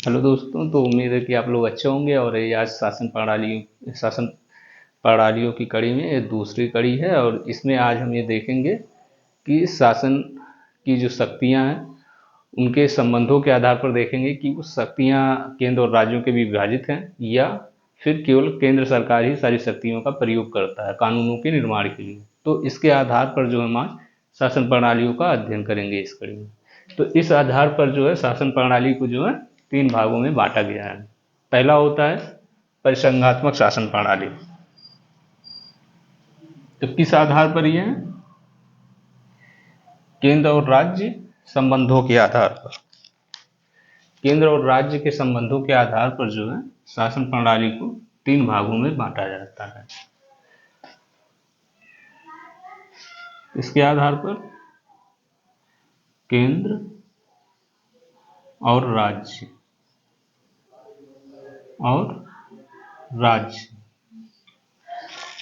Hello दोस्तों, तो उम्मीद है कि आप लोग अच्छे होंगे। और ये आज शासन प्रणालियों की कड़ी में ये दूसरी कड़ी है। और इसमें आज हम ये देखेंगे कि शासन की जो शक्तियां हैं उनके संबंधों के आधार पर देखेंगे कि वो शक्तियां केंद्र और राज्यों के भी विभाजित हैं, या फिर केवल केंद्र सरकार ही सारी शक्तियों का प्रयोग करता है कानूनों के निर्माण के लिए। तो इसके आधार पर जो हम आज शासन प्रणालियों का अध्ययन करेंगे इस कड़ी में। तो इस आधार पर जो है शासन प्रणाली को जो है तीन भागों में बांटा गया है। पहला होता है परिसंघात्मक शासन प्रणाली। तो किस आधार पर यह है? केंद्र और राज्य संबंधों के आधार पर। केंद्र और राज्य के संबंधों के आधार पर जो है शासन प्रणाली को तीन भागों में बांटा जाता है। इसके आधार पर केंद्र और राज्य और राज्य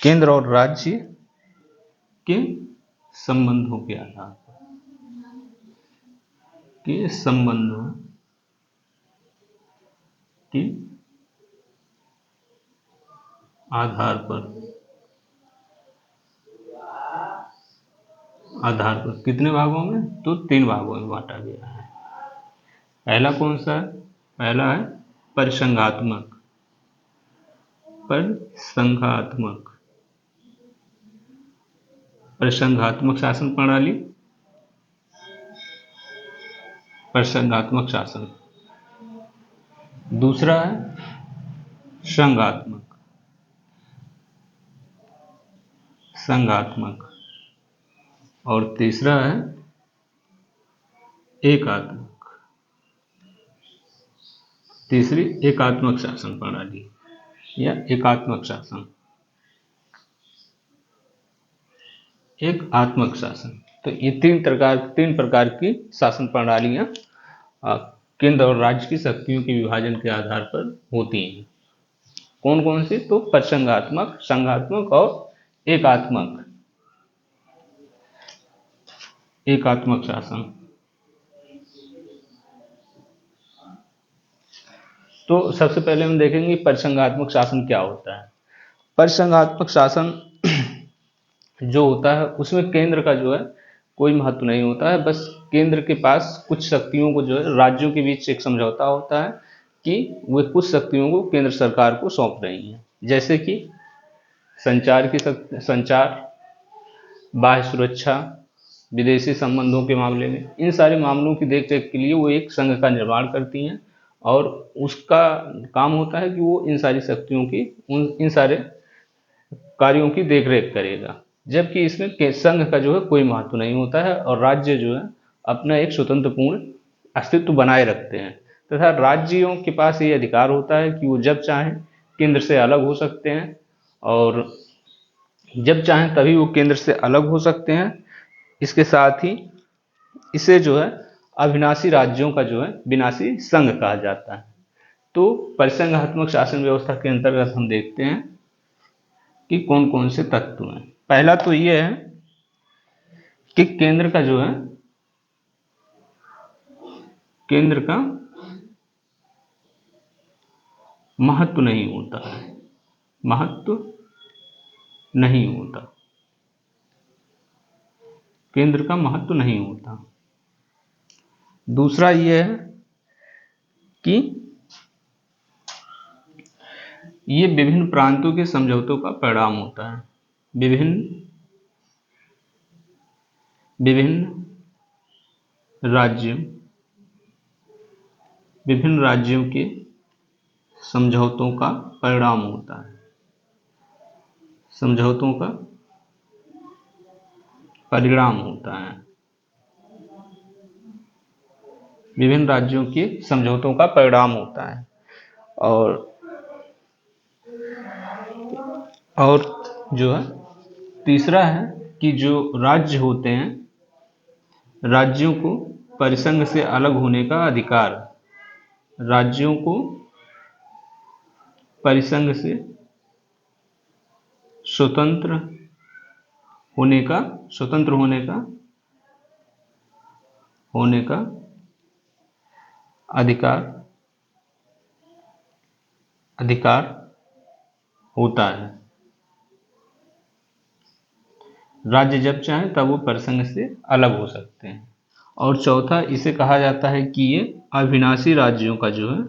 केंद्र और राज्य के संबंधों के आधार के संबंधों के आधार पर कितने भागों में? तो तीन भागों में बांटा गया है। पहला कौन सा है? पहला है परिसंघात्मक परिसंघात्मक परिसंघात्मक शासन प्रणाली। परिसंघात्मक शासन। दूसरा है संघात्मक संघात्मक और तीसरा है एकात्मक तीसरी एकात्मक शासन प्रणाली या एकात्मक शासन। एक आत्मक शासन। तो ये तीन प्रकार की शासन प्रणालियां केंद्र और राज्य की शक्तियों के विभाजन के आधार पर होती हैं। कौन कौन सी? तो परिसंघात्मक, संघात्मक और एकात्मक एकात्मक शासन। तो सबसे पहले हम देखेंगे परिसंघात्मक शासन क्या होता है। परिसंघात्मक शासन जो होता है उसमें केंद्र का जो है कोई महत्व नहीं होता है। बस केंद्र के पास कुछ शक्तियों को जो है राज्यों के बीच एक समझौता होता है कि वे कुछ शक्तियों को केंद्र सरकार को सौंप रही हैं। जैसे कि संचार, बाह्य सुरक्षा, विदेशी संबंधों के मामले में, इन सारे मामलों की देख रेख के लिए वो एक संघ का निर्माण करती हैं। और उसका काम होता है कि वो इन सारी शक्तियों की इन सारे कार्यों की देख रेख करेगा। जबकि इसमें संघ का जो है कोई महत्व नहीं होता है और राज्य जो है अपना एक स्वतंत्रपूर्ण अस्तित्व बनाए रखते हैं। तथा राज्यों के पास ये अधिकार होता है कि वो जब चाहें केंद्र से अलग हो सकते हैं, और जब चाहें तभी वो केंद्र से अलग हो सकते हैं। इसके साथ ही इसे जो है अविनाशी राज्यों का जो है विनाशी संघ कहा जाता है। तो परिसंघात्मक शासन व्यवस्था के अंतर्गत हम देखते हैं कि कौन कौन से तत्व हैं। पहला तो ये है कि केंद्र का महत्व नहीं होता है। महत्व नहीं होता। केंद्र का महत्व नहीं होता। दूसरा ये है कि ये विभिन्न प्रांतों के समझौतों का परिणाम होता है। विभिन्न राज्यों विभिन्न राज्यों के समझौतों का परिणाम होता है। समझौतों का परिणाम होता है। विभिन्न राज्यों के समझौतों का परिणाम होता है। और जो है तीसरा है कि जो राज्य होते हैं, राज्यों को परिसंघ से अलग होने का अधिकार। राज्यों को परिसंघ से स्वतंत्र होने का अधिकार अधिकार होता है। राज्य जब चाहे तब वो परिसंघ से अलग हो सकते हैं। और चौथा, इसे कहा जाता है कि ये अविनाशी राज्यों का जो है,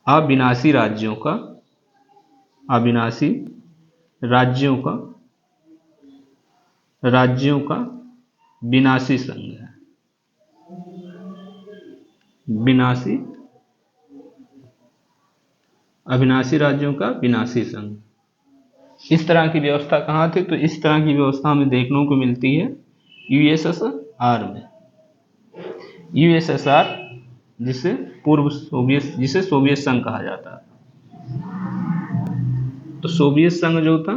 अविनाशी राज्यों का विनाशी संघ है। विनाशी अविनाशी राज्यों का विनाशी संघ। इस तरह की व्यवस्था कहाँ थी? तो इस तरह की व्यवस्था हमें देखने को मिलती है यूएसएसआर में। यूएसएसआर जिसे सोवियत संघ कहा जाता है। तो सोवियत संघ जो था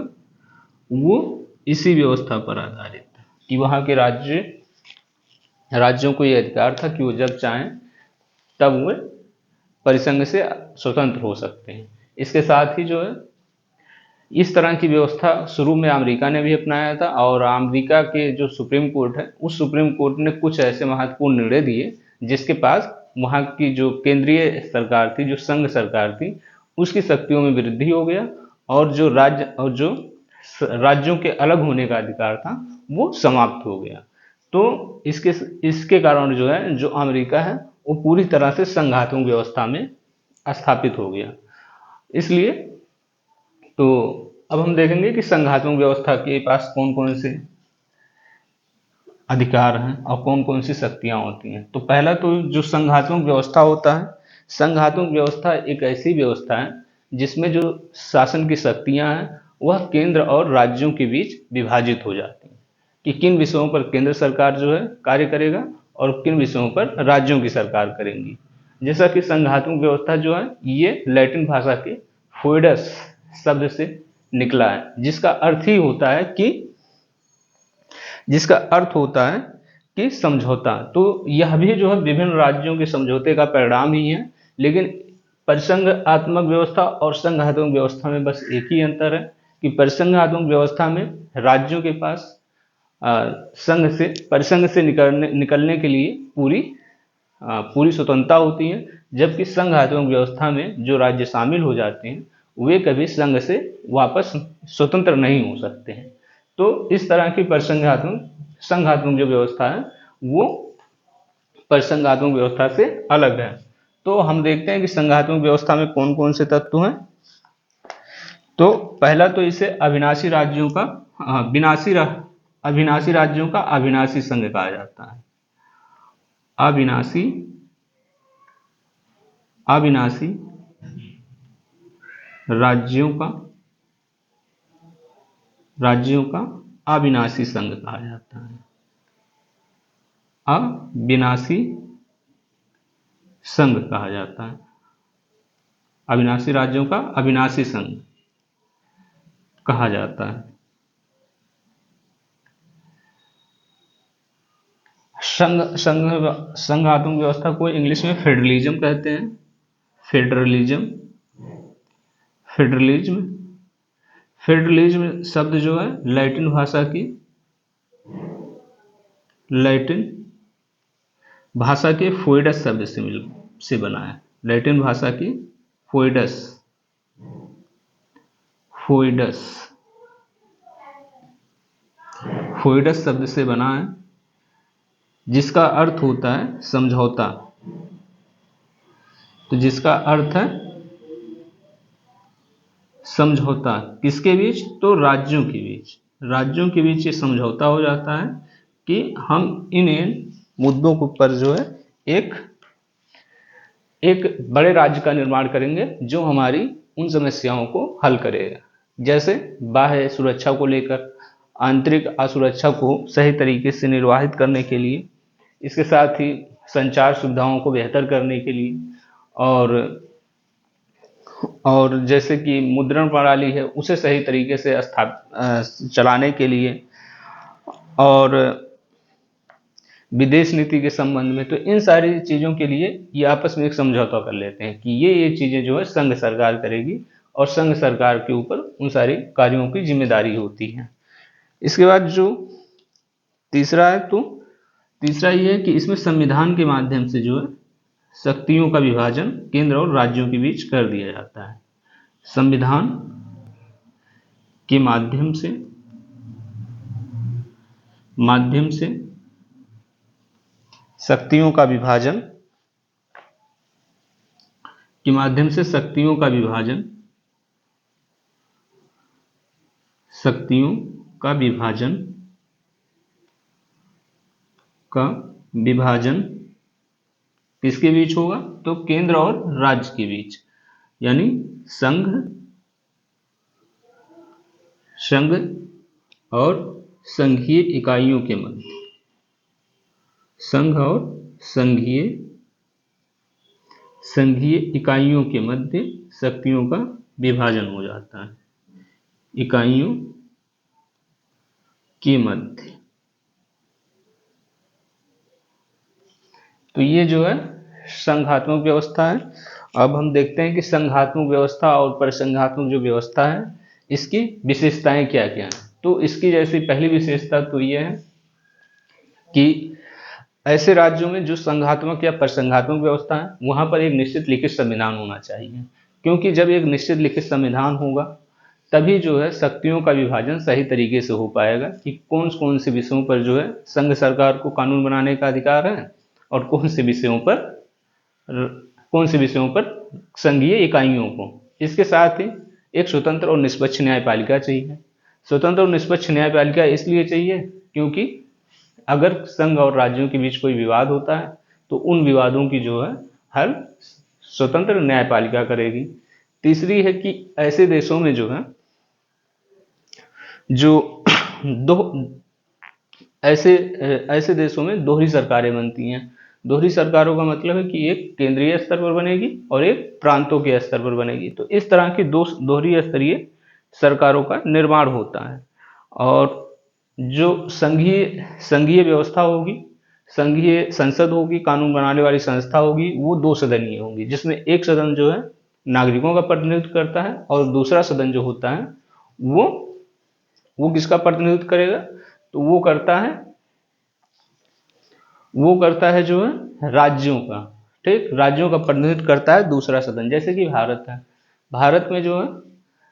वो इसी व्यवस्था पर आधारित था कि वहाँ के राज्यों को ये अधिकार था कि वो जब चाहें तब वे परिसंघ से स्वतंत्र हो सकते हैं। इसके साथ ही जो है, इस तरह की व्यवस्था शुरू में अमेरिका ने भी अपनाया था, और अमेरिका के जो सुप्रीम कोर्ट है, उस सुप्रीम कोर्ट ने कुछ ऐसे महत्वपूर्ण निर्णय दिए जिसके पास वहाँ की जो केंद्रीय सरकार थी, जो संघ सरकार थी, उसकी शक्तियों में वृद्धि हो गया, और जो राज्यों के अलग होने का अधिकार था वो समाप्त हो गया। तो इसके कारण जो है, जो अमेरिका है वो पूरी तरह से संघात्मक व्यवस्था में स्थापित हो गया। इसलिए तो अब हम देखेंगे कि संघात्मक व्यवस्था के पास कौन कौन से अधिकार हैं और कौन कौन सी शक्तियां होती हैं। तो पहला तो जो संघात्मक व्यवस्था होता है, संघात्मक व्यवस्था एक ऐसी व्यवस्था है जिसमें जो शासन की शक्तियां हैं वह केंद्र और राज्यों के बीच विभाजित हो जाती हैं कि किन विषयों पर केंद्र सरकार जो है कार्य करेगा और किन विषयों पर राज्यों की सरकार करेंगी। जैसा कि संघात्मक व्यवस्था जो है ये लैटिन भाषा के फोइडस शब्द से निकला है, जिसका अर्थ होता है कि समझौता। तो यह भी जो है विभिन्न राज्यों के समझौते का परिणाम ही है। लेकिन परिसंघात्मक व्यवस्था और संघात्मक व्यवस्था में बस एक ही अंतर है कि परिसंघात्मक व्यवस्था में राज्यों के पास परिसंघ से निकलने के लिए पूरी स्वतंत्रता होती है, जबकि संघात्मक व्यवस्था में जो राज्य शामिल हो जाते हैं वे कभी संघ से वापस स्वतंत्र नहीं हो सकते हैं। तो इस तरह की संघात्मक जो व्यवस्था है वो परिसंघात्मक व्यवस्था से अलग है। तो हम देखते हैं कि संघात्मक व्यवस्था में कौन कौन से तत्व हैं। तो पहला तो इसे अविनाशी राज्यों का अविनाशी संघ कहा जाता है। अविनाशी राज्यों का अविनाशी संघ कहा जाता है। अविनाशी संघ कहा जाता है। अविनाशी राज्यों का अविनाशी संघ कहा जाता है। संघात्मक व्यवस्था को इंग्लिश में फेडरलिज्म कहते हैं। फेडरलिज्म शब्द जो है लैटिन भाषा के फोइडस शब्द से बना है। लैटिन भाषा की फोइडस शब्द से बना है, जिसका अर्थ होता है समझौता। तो जिसका अर्थ है समझौता किसके बीच? तो राज्यों के बीच ये समझौता हो जाता है कि हम इन मुद्दों के ऊपर जो है एक बड़े राज्य का निर्माण करेंगे जो हमारी उन समस्याओं को हल करेगा। जैसे बाह्य सुरक्षा को लेकर, आंतरिक असुरक्षा को सही तरीके से निर्वाहित करने के लिए, इसके साथ ही संचार सुविधाओं को बेहतर करने के लिए, और जैसे कि मुद्रण प्रणाली है उसे सही तरीके से चलाने के लिए, और विदेश नीति के संबंध में। तो इन सारी चीज़ों के लिए ये आपस में एक समझौता कर लेते हैं कि ये चीज़ें जो है संघ सरकार करेगी और संघ सरकार के ऊपर उन सारे कार्यों की जिम्मेदारी होती है। इसके बाद जो तीसरा है, तो तीसरा ये है कि इसमें संविधान के माध्यम से जो है शक्तियों का विभाजन केंद्र और राज्यों के बीच कर दिया जाता है। संविधान के माध्यम से शक्तियों का विभाजन शक्तियों का विभाजन किसके बीच होगा? तो केंद्र और राज्य के बीच, यानी संघ और संघीय इकाइयों के मध्य, संघ और संघीय इकाइयों के मध्य शक्तियों का विभाजन हो जाता है। इकाइयों के मध्य। तो ये जो है संघात्मक व्यवस्था है। अब हम देखते हैं कि संघात्मक व्यवस्था और परिसंघात्मक जो व्यवस्था है इसकी विशेषताएं क्या क्या हैं। तो इसकी जैसे पहली विशेषता तो ये है कि ऐसे राज्यों में जो संघात्मक या परिसंघात्मक व्यवस्था है वहां पर एक निश्चित लिखित संविधान होना चाहिए, क्योंकि जब एक निश्चित लिखित संविधान होगा तभी जो है शक्तियों का विभाजन सही तरीके से हो पाएगा कि कौन कौन से विषयों पर जो है संघ सरकार को कानून बनाने का अधिकार है और कौन से विषयों पर संघीय इकाइयों को। इसके साथ ही एक स्वतंत्र और निष्पक्ष न्यायपालिका चाहिए। स्वतंत्र और निष्पक्ष न्यायपालिका इसलिए चाहिए क्योंकि अगर संघ और राज्यों के बीच कोई विवाद होता है तो उन विवादों की जो है हल स्वतंत्र न्यायपालिका करेगी। तीसरी है कि ऐसे देशों में जो है ऐसे देशों में दोहरी सरकारें बनती हैं। दोहरी सरकारों का मतलब है कि एक केंद्रीय स्तर पर बनेगी और एक प्रांतों के स्तर पर बनेगी। तो इस तरह की दोहरी स्तरीय सरकारों का निर्माण होता है। और जो संघीय व्यवस्था होगी, संघीय संसद होगी, कानून बनाने वाली संस्था होगी, वो 2 सदनीय होगी, जिसमें एक सदन जो है नागरिकों का प्रतिनिधित्व करता है और दूसरा सदन जो होता है वो किसका प्रतिनिधित्व करेगा? तो वो करता है जो है राज्यों का। ठीक, राज्यों का प्रतिनिधित्व करता है दूसरा सदन। जैसे कि भारत है, भारत में जो है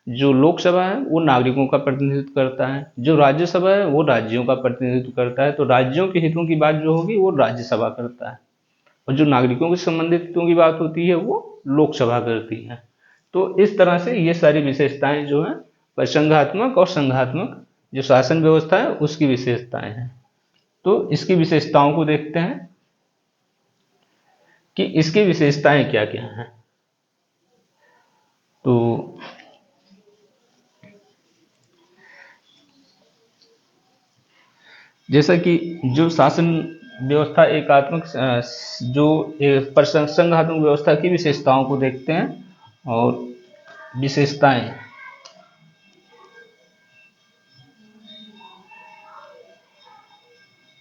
जो लोकसभा है वो नागरिकों का प्रतिनिधित्व करता है, जो राज्यसभा है वो राज्यों का प्रतिनिधित्व करता है। तो राज्यों के हितों की बात जो होगी वो राज्यसभा करता है और जो नागरिकों से संबंधित हितों की बात होती है वो लोकसभा करती है। तो इस तरह से ये सारी विशेषताएं जो है परिसंघात्मक और संघात्मक जो शासन व्यवस्था है उसकी विशेषताएं हैं। तो इसकी विशेषताओं को देखते हैं कि इसकी विशेषताएं क्या क्या हैं। तो जैसा कि जो शासन व्यवस्था एकात्मक संघात्मक व्यवस्था की विशेषताओं को देखते हैं और विशेषताएं।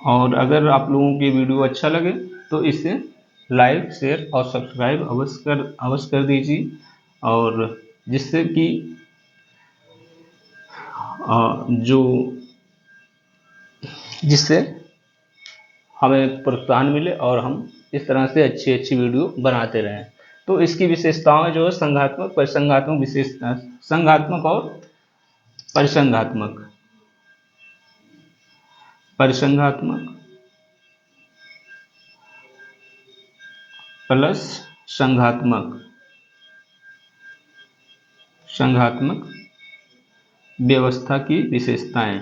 और अगर आप लोगों की वीडियो अच्छा लगे तो इसे लाइक, शेयर और सब्सक्राइब अवश्य कर दीजिए, और जिससे कि जिससे हमें प्रोत्साहन मिले और हम इस तरह से अच्छी अच्छी वीडियो बनाते रहें। तो इसकी विशेषताएं जो है संघात्मक, परिसंघात्मक विशेषता, संघात्मक और परिसंघात्मक, प्लस संघात्मक व्यवस्था की विशेषताएं,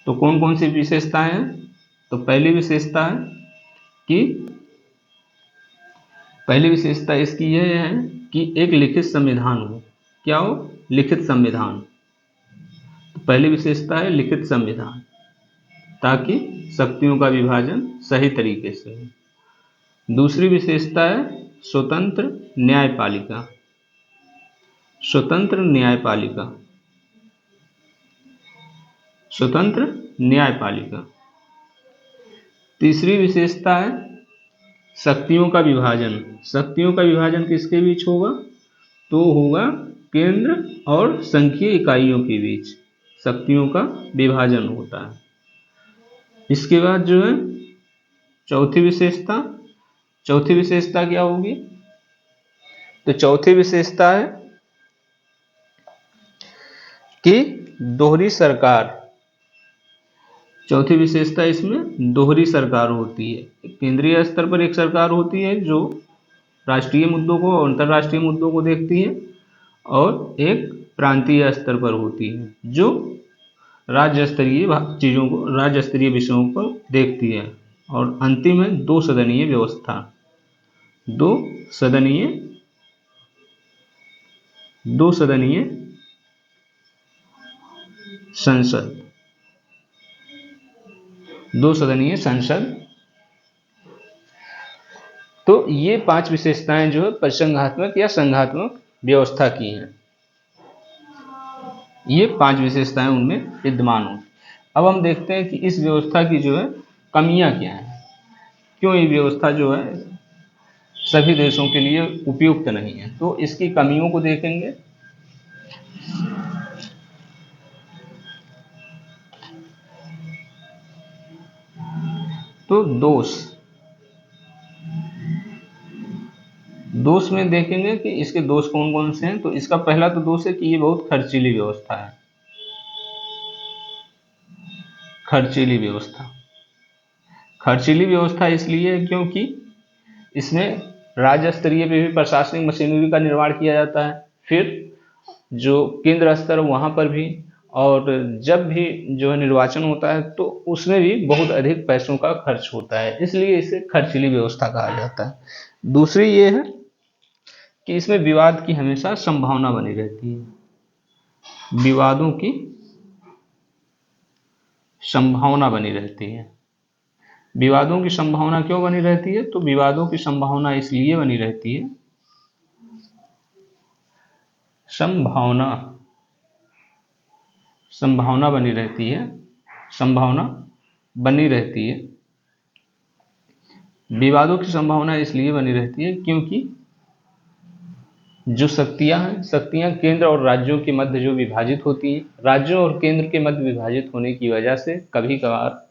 तो कौन कौन सी विशेषताएं हैं? तो पहली विशेषता इसकी यह है कि एक लिखित संविधान हो। क्या हो? लिखित संविधान। तो पहली विशेषता है लिखित संविधान, ताकि शक्तियों का विभाजन सही तरीके से हो। दूसरी विशेषता है स्वतंत्र न्यायपालिका। तीसरी विशेषता है शक्तियों का विभाजन। शक्तियों का विभाजन किसके बीच होगा? तो होगा केंद्र और संघीय इकाइयों के बीच शक्तियों का विभाजन होता है। इसके बाद जो है चौथी विशेषता क्या होगी? तो चौथी विशेषता है कि दोहरी सरकार। चौथी विशेषता इसमें दोहरी सरकार होती है। केंद्रीय स्तर पर एक सरकार होती है जो राष्ट्रीय मुद्दों को और अंतर्राष्ट्रीय मुद्दों को देखती है, और एक प्रांतीय स्तर पर होती है जो राज्य स्तरीय विषयों को देखती है। और अंतिम है दो सदनीय व्यवस्था। दो सदनीय संसद। तो ये 5 विशेषताएं जो है परिसंघात्मक या संघात्मक व्यवस्था की हैं। ये 5 विशेषताएं उनमें विद्यमान होती। अब हम देखते हैं कि इस व्यवस्था की जो है कमियां क्या हैं, क्यों ये व्यवस्था जो है सभी देशों के लिए उपयुक्त नहीं है। तो इसकी कमियों को देखेंगे। तो दोष में देखेंगे कि इसके दोष कौन कौन से हैं। तो इसका पहला तो दोष है कि ये बहुत खर्चीली व्यवस्था है। खर्चीली व्यवस्था इसलिए है क्योंकि इसमें राज्य स्तरीय पे भी प्रशासनिक मशीनरी का निर्माण किया जाता है, फिर जो केंद्र स्तर वहाँ पर भी, और जब भी जो है निर्वाचन होता है तो उसमें भी बहुत अधिक पैसों का खर्च होता है, इसलिए इसे खर्चीली व्यवस्था कहा जाता है। दूसरी ये है कि इसमें विवाद की हमेशा संभावना बनी रहती है। विवादों की संभावना बनी रहती है। विवादों की संभावना क्यों बनी रहती है? तो विवादों की संभावना इसलिए बनी रहती है, संभावना बनी रहती है। विवादों की संभावना इसलिए बनी रहती है क्योंकि जो शक्तियां केंद्र और राज्यों के मध्य जो विभाजित होती हैं, राज्यों और केंद्र के मध्य विभाजित होने की वजह से कभी कभार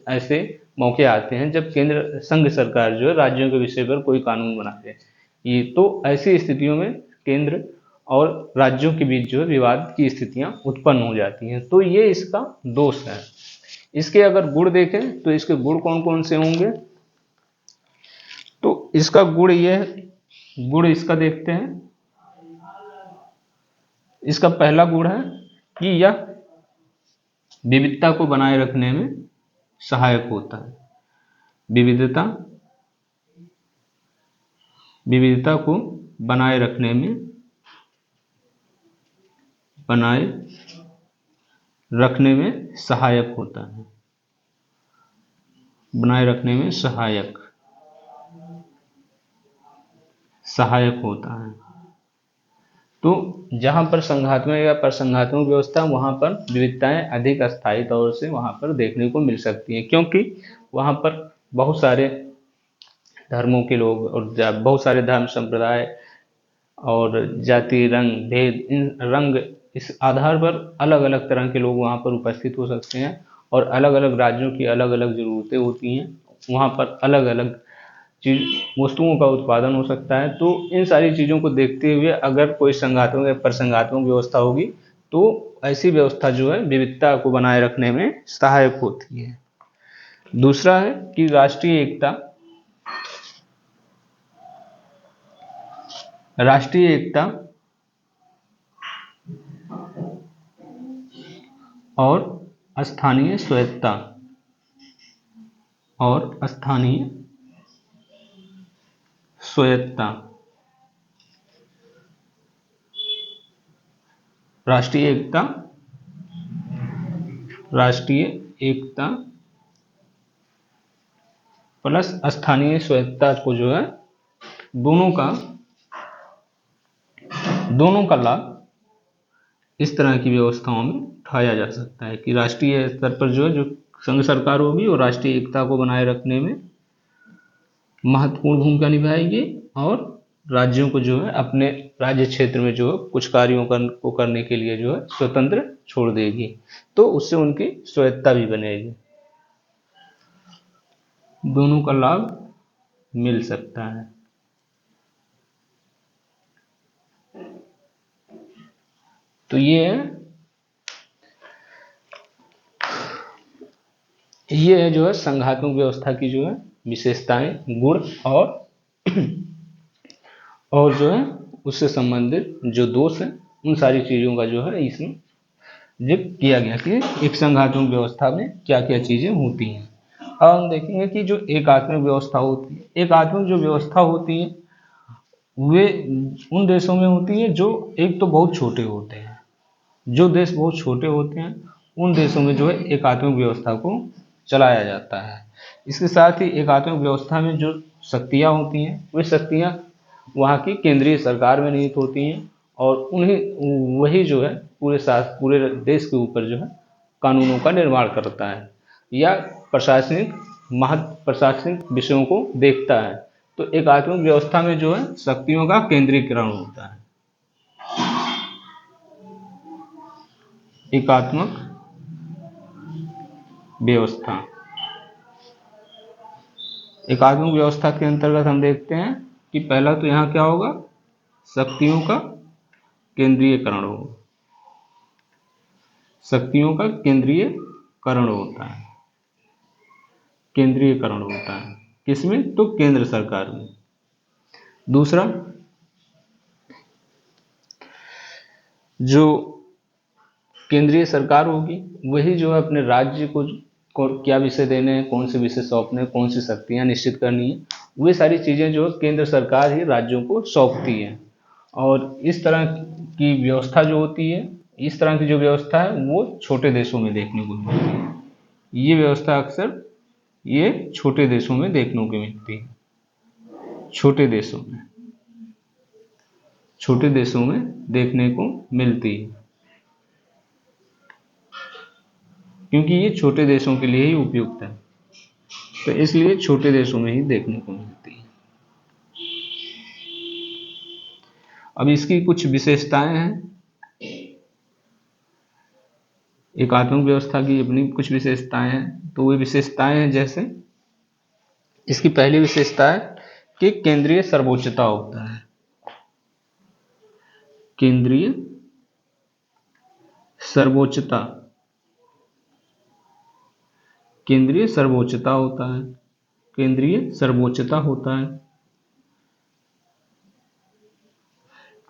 ऐसे मौके आते हैं जब केंद्र संघ सरकार जो है राज्यों के विषय पर कोई कानून बना दे। ये तो ऐसी स्थितियों में केंद्र और राज्यों के बीच जो है विवाद की स्थितियां उत्पन्न हो जाती हैं। तो ये इसका दोष है। इसके अगर गुण देखें तो इसके गुण कौन कौन से होंगे? तो इसका गुण इसका देखते हैं। इसका पहला गुण है कि यह विविधता को बनाए रखने में सहायक होता है। विविधता को बनाए रखने में सहायक होता है। बनाए रखने में सहायक होता है। तो जहां पर संघात्मक या प्रसंघात्मक व्यवस्था, वहां पर विविधताएं अधिक अस्थायी तौर से वहां पर देखने को मिल सकती हैं, क्योंकि वहां पर बहुत सारे धर्मों के लोग और बहुत सारे धर्म संप्रदाय और जाति, रंग, भेद, इस आधार पर अलग अलग तरह के लोग वहां पर उपस्थित हो सकते हैं, और अलग अलग राज्यों की अलग अलग जरूरतें होती हैं। वहां पर अलग अलग वस्तुओं का उत्पादन हो सकता है। तो इन सारी चीज़ों को देखते हुए अगर कोई संघात्मक या प्रसंघात्मक व्यवस्था होगी तो ऐसी व्यवस्था जो है विविधता को बनाए रखने में सहायक होती है। दूसरा है कि राष्ट्रीय एकता और स्थानीय स्वायत्तता राष्ट्रीय एकता प्लस स्थानीय स्वायत्तता को जो है दोनों का लाभ इस तरह की व्यवस्थाओं में उठाया जा सकता है कि राष्ट्रीय स्तर पर जो है जो संघ सरकार होगी और राष्ट्रीय एकता को बनाए रखने में महत्वपूर्ण भूमिका निभाएगी, और राज्यों को जो है अपने राज्य क्षेत्र में जो है कुछ कार्यों को करने के लिए जो है स्वतंत्र छोड़ देगी, तो उससे उनकी स्वायत्ता भी बनेगी, दोनों का लाभ मिल सकता है। तो ये है जो है संघात्मक व्यवस्था की जो है विशेषताएं, गुण और जो है उससे संबंधित जो दोष है, उन सारी चीज़ों का जो है इसमें जिक्र किया गया कि एक संघात्मक व्यवस्था में क्या क्या चीज़ें होती हैं। अब हम देखेंगे कि जो एकात्मक व्यवस्था होती है, एकात्मक जो व्यवस्था होती है वे उन देशों में होती है जो एक तो बहुत छोटे होते हैं, जो देश बहुत छोटे होते हैं उन देशों में जो है एकात्मक व्यवस्था को चलाया जाता है। इसके साथ ही एकात्मक व्यवस्था में जो शक्तियाँ होती हैं वे शक्तियाँ वहाँ की केंद्रीय सरकार में निहित होती हैं और वही जो है पूरे देश के ऊपर जो है कानूनों का निर्माण करता है या प्रशासनिक विषयों को देखता है। तो एकात्मक व्यवस्था में जो है शक्तियों का केंद्रीकरण होता है। एकात्मक व्यवस्था, एकात्मक व्यवस्था के अंतर्गत हम देखते हैं कि पहला तो यहाँ क्या होगा, शक्तियों का केंद्रीयकरण होगा, शक्तियों का केंद्रीयकरण होता है, केंद्रीयकरण होता है किसमें, तो केंद्र सरकार में। दूसरा, जो केंद्रीय सरकार होगी वही जो है अपने राज्य को क्या विषय देने हैं, कौन से विषय सौंपने, कौन सी शक्तियाँ निश्चित करनी है, वे सारी चीज़ें जो है केंद्र सरकार ही राज्यों को सौंपती है। और इस तरह की व्यवस्था जो होती है, इस तरह की जो व्यवस्था है वो छोटे देशों में देखने को मिलती है। ये व्यवस्था अक्सर ये छोटे देशों में देखने को मिलती है, छोटे देशों में देखने को मिलती है, क्योंकि ये छोटे देशों के लिए ही उपयुक्त है, तो इसलिए छोटे देशों में ही देखने को मिलती है। अब इसकी कुछ विशेषताएं हैं, एकात्मक व्यवस्था की अपनी कुछ विशेषताएं हैं। तो वे विशेषताएं हैं जैसे, इसकी पहली विशेषता है कि केंद्रीय सर्वोच्चता होता है, केंद्रीय सर्वोच्चता, केंद्रीय सर्वोच्चता होता है, केंद्रीय सर्वोच्चता होता है।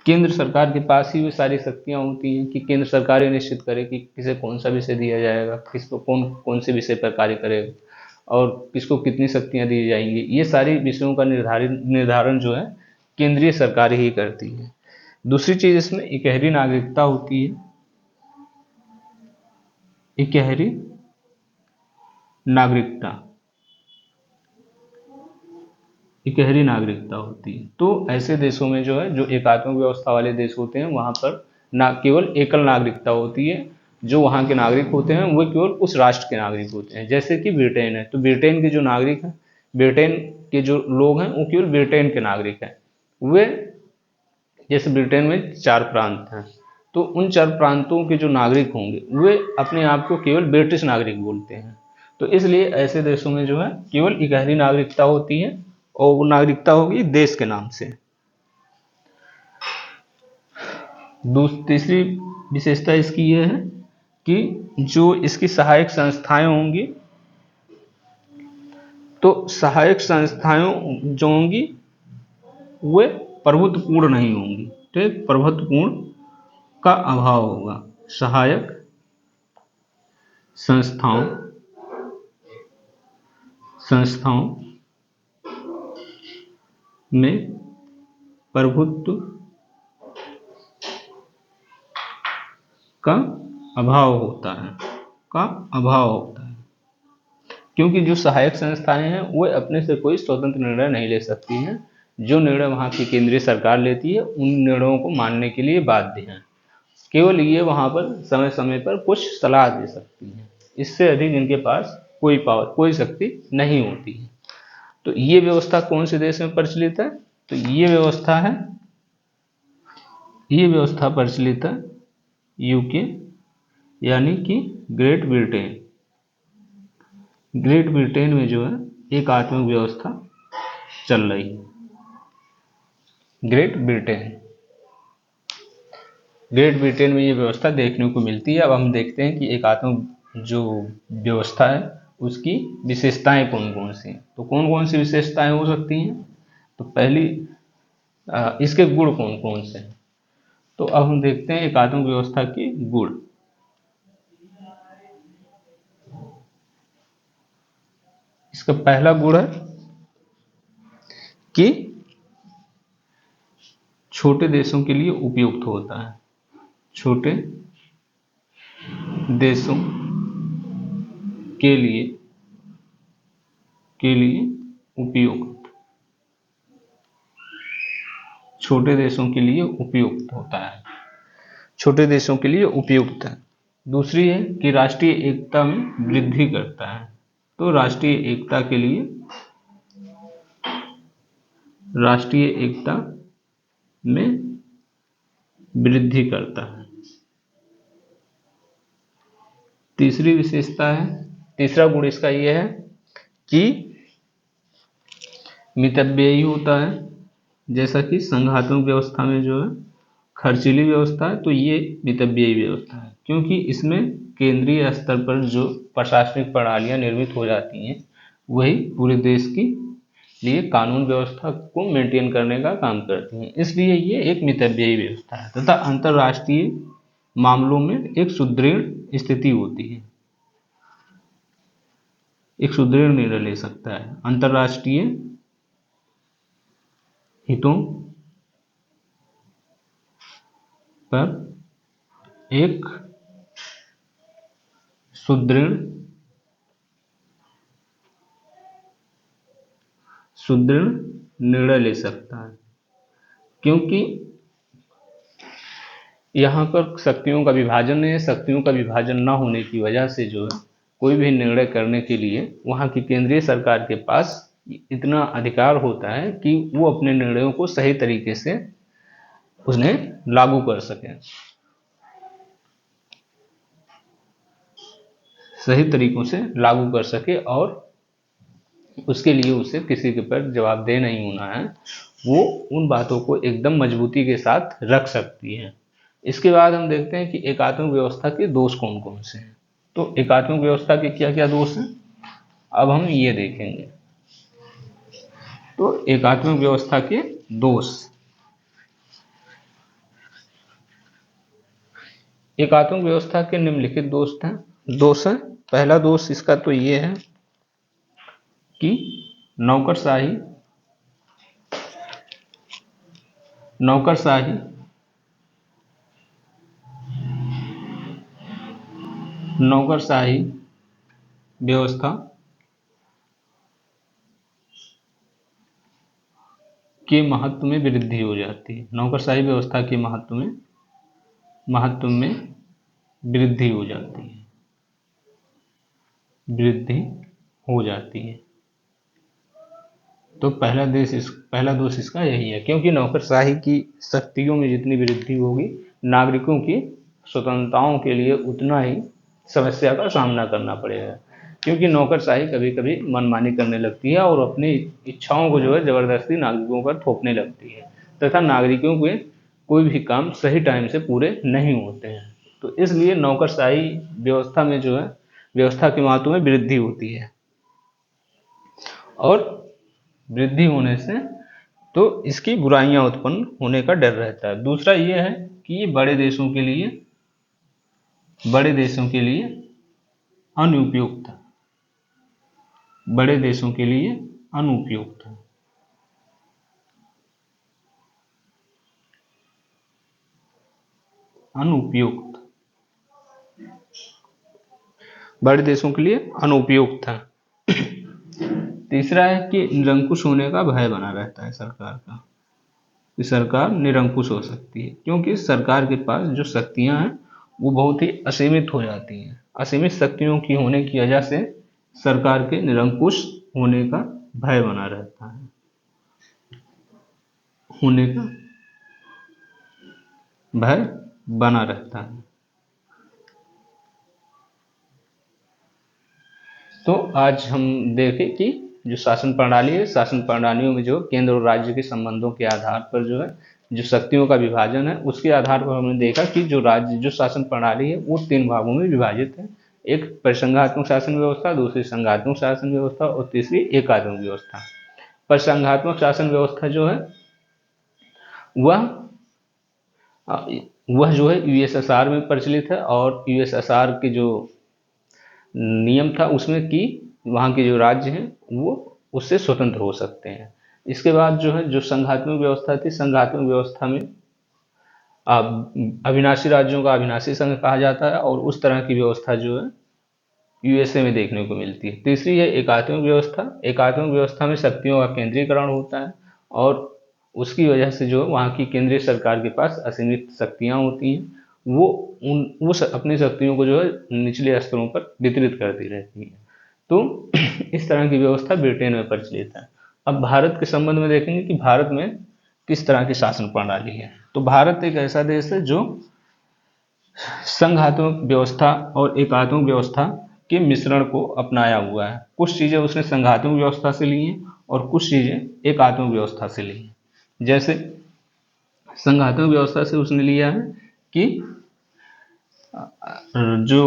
केंद्र सरकार के पास ही वे सारी शक्तियां होती हैं कि केंद्र सरकार ही निश्चित करे कि किसे कौन सा विषय दिया जाएगा, किसको कौन से विषय पर कार्य करेगा और किसको कितनी शक्तियां दी जाएंगी। ये सारी विषयों का निर्धारण जो है केंद्रीय सरकार ही करती है। दूसरी चीज इसमें इकहरी नागरिकता होती है, इकहरी नागरिकता, इकहरी नागरिकता होती है। तो ऐसे देशों में जो है, जो एकात्मक व्यवस्था वाले देश होते हैं वहाँ पर ना केवल एकल नागरिकता होती है, जो वहाँ के नागरिक होते हैं वो केवल उस राष्ट्र के नागरिक होते हैं। जैसे कि ब्रिटेन है, तो ब्रिटेन के जो नागरिक हैं, ब्रिटेन के जो लोग हैं वो केवल ब्रिटेन के नागरिक हैं। वे जैसे ब्रिटेन में 4 प्रांत हैं, तो उन 4 प्रांतों के जो नागरिक होंगे वे अपने आप को केवल ब्रिटिश नागरिक बोलते हैं। तो इसलिए ऐसे देशों में जो है केवल इकहरी नागरिकता होती है और वो नागरिकता होगी देश के नाम से। तीसरी विशेषता इसकी यह है कि जो इसकी सहायक संस्थाएं होंगी, तो सहायक संस्थाएं जो होंगी वे प्रभुत्वपूर्ण नहीं होंगी, ठीक, प्रभुत्वपूर्ण का अभाव होगा। सहायक संस्थाओं में प्रभुत्व का अभाव होता है, क्योंकि जो सहायक संस्थाएं हैं वो अपने से कोई स्वतंत्र निर्णय नहीं ले सकती हैं। जो निर्णय वहाँ की केंद्रीय सरकार लेती है उन निर्णयों को मानने के लिए बाध्य हैं। केवल ये वहाँ पर समय समय पर कुछ सलाह दे सकती हैं, इससे अधिक इनके पास कोई शक्ति नहीं होती है। तो ये व्यवस्था कौन से देश में प्रचलित है, तो ये व्यवस्था है, ये व्यवस्था प्रचलित है यूके यानी कि ग्रेट ब्रिटेन। ग्रेट ब्रिटेन में जो है एक आत्मिक व्यवस्था चल रही है। ग्रेट ब्रिटेन, ग्रेट ब्रिटेन में ये व्यवस्था देखने को मिलती है। अब हम देखते हैं कि एकात्मक जो व्यवस्था है उसकी विशेषताएं कौन कौन सी हैं। तो कौन कौन सी विशेषताएं हो सकती हैं? तो पहली इसके गुण कौन कौन से हैं? तो अब हम देखते हैं एकात्मक व्यवस्था के गुण। इसका पहला गुण है कि छोटे देशों के लिए उपयुक्त होता है। छोटे देशों के लिए उपयुक्त, छोटे देशों के लिए उपयुक्त होता है, छोटे देशों के लिए उपयुक्त है। दूसरी है कि राष्ट्रीय एकता में वृद्धि करता है। तो राष्ट्रीय एकता के लिए, राष्ट्रीय एकता में वृद्धि करता है। तीसरी विशेषता है, तीसरा गुण इसका यह है कि मितव्ययी होता है। जैसा कि संघात्मक व्यवस्था में जो है खर्चीली व्यवस्था है, तो ये मितव्ययी व्यवस्था है, क्योंकि इसमें केंद्रीय स्तर पर जो प्रशासनिक प्रणालियां निर्मित हो जाती हैं वही पूरे देश की लिए कानून व्यवस्था को मेंटेन करने का काम करती हैं। इसलिए ये एक मितव्ययी व्यवस्था है तथा अंतर्राष्ट्रीय मामलों में एक सुदृढ़ स्थिति होती है, एक सुदृढ़ निर्णय ले सकता है। अंतर्राष्ट्रीय हितों पर एक सुदृढ़ निर्णय ले सकता है, क्योंकि यहाँ पर शक्तियों का विभाजन है। शक्तियों का विभाजन न होने की वजह से जो है कोई भी निर्णय करने के लिए वहाँ की केंद्रीय सरकार के पास इतना अधिकार होता है कि वो अपने निर्णयों को सही तरीके से उन्हें लागू कर सके, सही तरीकों से लागू कर सके, और उसके लिए उसे किसी के पर जवाबदेह नहीं होना है। वो उन बातों को एकदम मजबूती के साथ रख सकती है। इसके बाद हम देखते हैं कि एकात्मक व्यवस्था के दोष कौन कौन से हैं। तो एकात्मक व्यवस्था के क्या क्या दोष हैं, अब हम ये देखेंगे। तो एकात्मक व्यवस्था के दोष, एकात्मक व्यवस्था के निम्नलिखित दोष हैं। पहला दोष इसका तो ये है कि नौकरशाही व्यवस्था के महत्व में वृद्धि हो जाती है। नौकरशाही व्यवस्था के महत्व में वृद्धि हो जाती है। तो पहला दोष इसका यही है, क्योंकि नौकरशाही की शक्तियों में जितनी वृद्धि होगी नागरिकों की स्वतंत्रताओं के लिए उतना ही समस्या का सामना करना पड़ेगा, क्योंकि नौकरशाही कभी कभी मनमानी करने लगती है और अपनी इच्छाओं को जो है जबरदस्ती नागरिकों पर थोपने लगती है तथा नागरिकों के कोई भी काम सही टाइम से पूरे नहीं होते हैं। तो इसलिए नौकरशाही व्यवस्था में जो है व्यवस्था के महत्व में वृद्धि होती है, और वृद्धि होने से तो इसकी बुराइयां उत्पन्न होने का डर रहता है। दूसरा यह है कि बड़े देशों के लिए अनुपयुक्त है, बड़े देशों के लिए अनुपयुक्त है। बड़े देशों के लिए अनुपयुक्त है। तीसरा है कि निरंकुश होने का भय बना रहता है सरकार का, कि सरकार निरंकुश हो सकती है, क्योंकि सरकार के पास जो शक्तियां हैं वो बहुत ही असीमित हो जाती हैं। असीमित शक्तियों की होने की वजह से सरकार के निरंकुश होने का भय बना रहता है। होने का भय बना रहता है। तो आज हम देखें कि जो शासन प्रणाली है, शासन प्रणालियों में जो केंद्र और राज्य के संबंधों के आधार पर जो है जो शक्तियों का विभाजन है, उसके आधार पर हमने देखा कि जो शासन प्रणाली है वो 3 भागों में विभाजित है। एक परिसंघात्मक शासन व्यवस्था, दूसरी संघात्मक शासन व्यवस्था और तीसरी एकात्मक व्यवस्था। परिसंघात्मक शासन व्यवस्था जो है वह वह जो है यूएसएसआर में प्रचलित है, और यूएसएसआर के जो नियम था उसमें कि वहाँ के जो राज्य हैं वो उससे स्वतंत्र हो सकते हैं। इसके बाद जो है जो संघात्मक व्यवस्था थी, संघात्मक व्यवस्था में अविनाशी राज्यों का अविनाशी संघ कहा जाता है, और उस तरह की व्यवस्था जो है यूएसए में देखने को मिलती है। तीसरी है एकात्मक व्यवस्था। एकात्मक व्यवस्था में शक्तियों का केंद्रीकरण होता है, और उसकी वजह से जो वहाँ की केंद्रीय सरकार के पास असीमित शक्तियाँ होती हैं, वो अपनी शक्तियों को जो है निचले स्तरों पर वितरित करती रहती है। तो इस तरह की व्यवस्था ब्रिटेन में प्रचलित है। अब भारत के संबंध में देखेंगे कि भारत में किस तरह की शासन प्रणाली है। तो भारत एक ऐसा देश है जो संघात्मक व्यवस्था और एकात्मक व्यवस्था के मिश्रण को अपनाया हुआ है। कुछ चीज़ें उसने संघात्मक व्यवस्था से ली हैं और कुछ चीज़ें एकात्मक व्यवस्था से ली हैं। जैसे संघात्मक व्यवस्था से उसने लिया है कि जो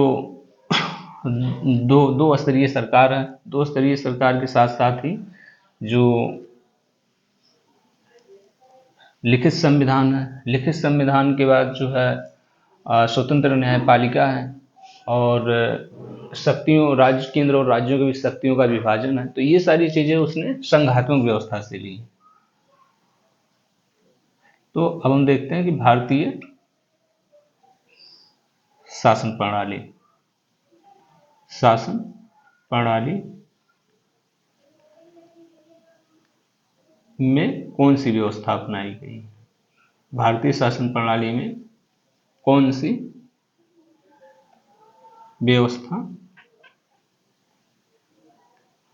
दो स्तरीय सरकार है, दो स्तरीय सरकार के साथ साथ ही जो लिखित संविधान है, लिखित संविधान के बाद जो है स्वतंत्र न्यायपालिका है, और शक्तियों राज्य केंद्र और राज्यों के बीच शक्तियों का विभाजन है। तो ये सारी चीजें उसने संघात्मक व्यवस्था से ली। तो अब हम देखते हैं कि भारतीय शासन प्रणाली में कौन सी व्यवस्था अपनाई गई। भारतीय शासन प्रणाली में कौन सी व्यवस्था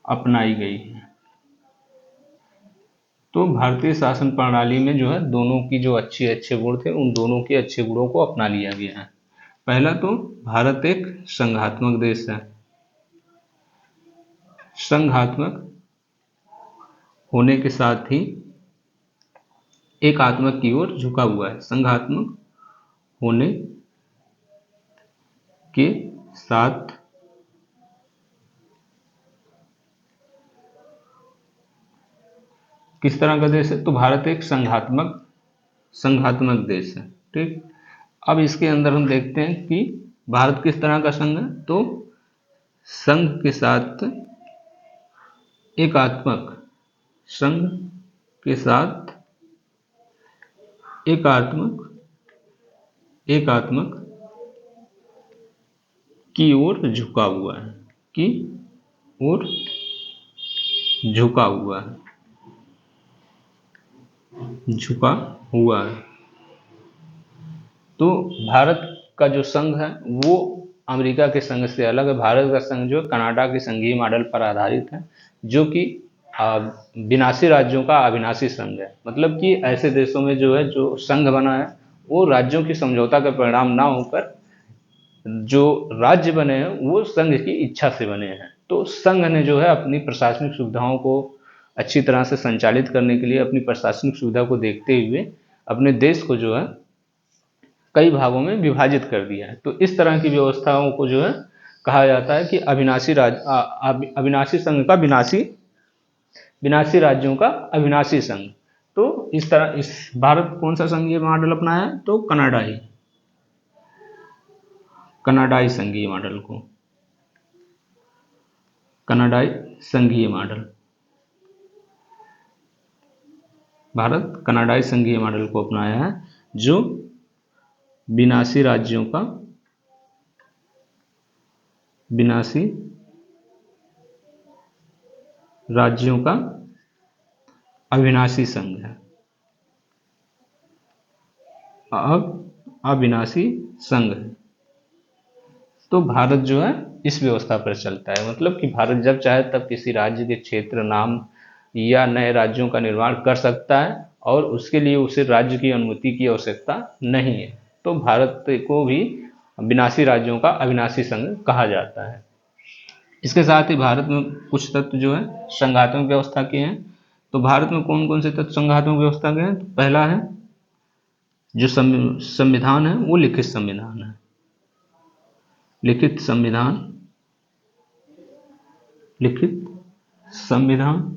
अपनाई गई है। तो भारतीय शासन प्रणाली में जो है दोनों की जो अच्छे गुण थे, उन दोनों के अच्छे गुणों को अपना लिया गया है। पहला तो भारत एक संघात्मक देश है। संघात्मक होने के साथ ही एकात्मक की ओर झुका हुआ है। संघात्मक होने के साथ किस तरह का देश है, तो भारत एक संघात्मक देश है। ठीक, अब इसके अंदर हम देखते हैं कि भारत किस तरह का संघ है। तो संघ के साथ एकात्मक, संघ के साथ एकात्मक की ओर झुका हुआ है, की ओर झुका हुआ है, झुका हुआ है। तो भारत का जो संघ है वो अमेरिका के संघ से अलग है। भारत का संघ जो कनाडा के संघीय मॉडल पर आधारित है, जो कि विनाशी राज्यों का अविनाशी संघ है। मतलब कि ऐसे देशों में जो है जो संघ बना है वो राज्यों की समझौता का परिणाम ना होकर जो राज्य बने हैं वो संघ की इच्छा से बने हैं। तो संघ ने जो है अपनी प्रशासनिक सुविधाओं को अच्छी तरह से संचालित करने के लिए अपनी प्रशासनिक सुविधा को देखते हुए अपने देश को जो है कई भागों में विभाजित कर दिया है। तो इस तरह की व्यवस्थाओं को जो है कहा जाता है कि अविनाशी संघ का विनाशी राज्यों का अविनाशी संघ। तो इस तरह इस भारत कौन सा संघीय मॉडल अपनाया है, तो कनाडाई संघीय मॉडल को, कनाडाई संघीय मॉडल, भारत कनाडाई संघीय मॉडल को अपनाया है, जो विनाशी राज्यों का अविनाशी संघ है। अब अविनाशी संघ है। तो भारत जो है इस व्यवस्था पर चलता है। मतलब कि भारत जब चाहे तब किसी राज्य के क्षेत्र नाम या नए राज्यों का निर्माण कर सकता है और उसके लिए उसे राज्य की अनुमति की आवश्यकता नहीं है। तो भारत को भी विनाशी राज्यों का अविनाशी संघ कहा जाता है। इसके साथ ही भारत में कुछ तत्व जो है संघात्मक व्यवस्था के हैं। तो भारत में कौन कौन से तत्व संघात्मक व्यवस्था के हैं? तो पहला है जो संविधान है वो लिखित संविधान है। लिखित संविधान, लिखित संविधान,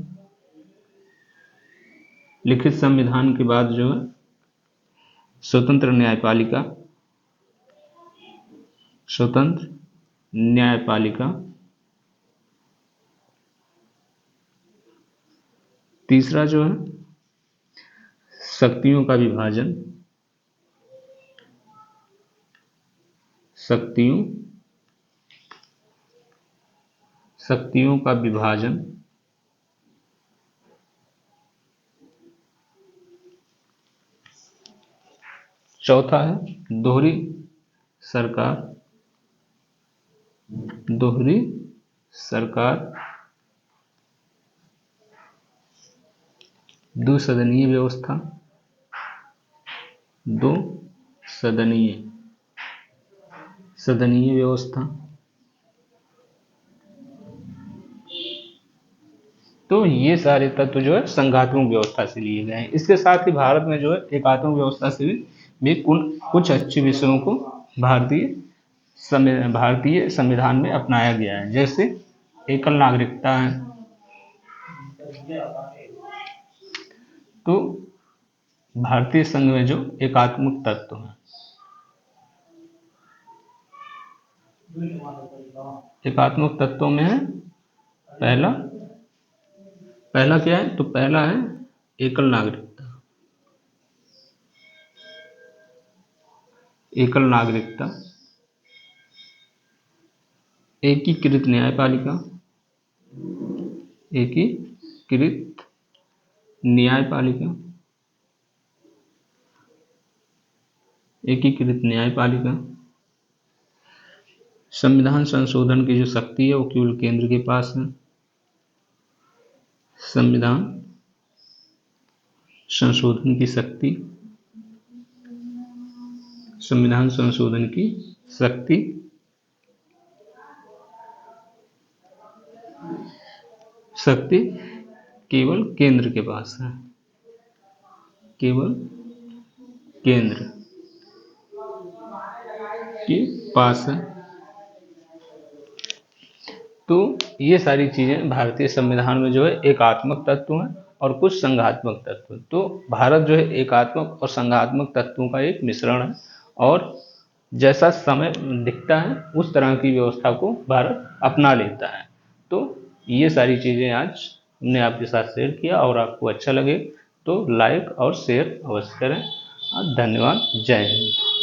लिखित संविधान के बाद जो है स्वतंत्र न्यायपालिका, स्वतंत्र न्यायपालिका। तीसरा जो है शक्तियों का विभाजन, शक्तियों का विभाजन। चौथा है दोहरी सरकार, दोहरी सरकार। द्विसदनीय व्यवस्था, दो सदनीय व्यवस्था। तो ये सारे तत्व जो है संघात्मक व्यवस्था से लिए गए हैं। इसके साथ ही भारत में जो है एकात्मक व्यवस्था से भी कुछ अच्छे विषयों को भारतीय संविधान में अपनाया गया है। जैसे एकल नागरिकता है। तो भारतीय संघ में जो एकात्मक तत्व है, एकात्मक तत्वों में है पहला क्या है? तो पहला है एकल नागरिकता, एकल नागरिकता। एकीकृत न्यायपालिका, एकीकृत न्यायपालिका, एकीकृत न्यायपालिका। संविधान संशोधन की जो शक्ति है वो केवल केंद्र के पास है। संविधान संशोधन की शक्ति, संविधान संशोधन की शक्ति केवल केंद्र के पास है, केवल केंद्र के पास है। तो ये सारी चीजें भारतीय संविधान में जो है एकात्मक तत्व हैं और कुछ संघात्मक तत्व। तो भारत जो है एकात्मक और संघात्मक तत्वों का एक मिश्रण है और जैसा समय दिखता है उस तरह की व्यवस्था को भारत अपना लेता है। तो ये सारी चीजें आज हमने आपके साथ शेयर किया और आपको अच्छा लगे तो लाइक और शेयर अवश्य करें। धन्यवाद। जय हिंद।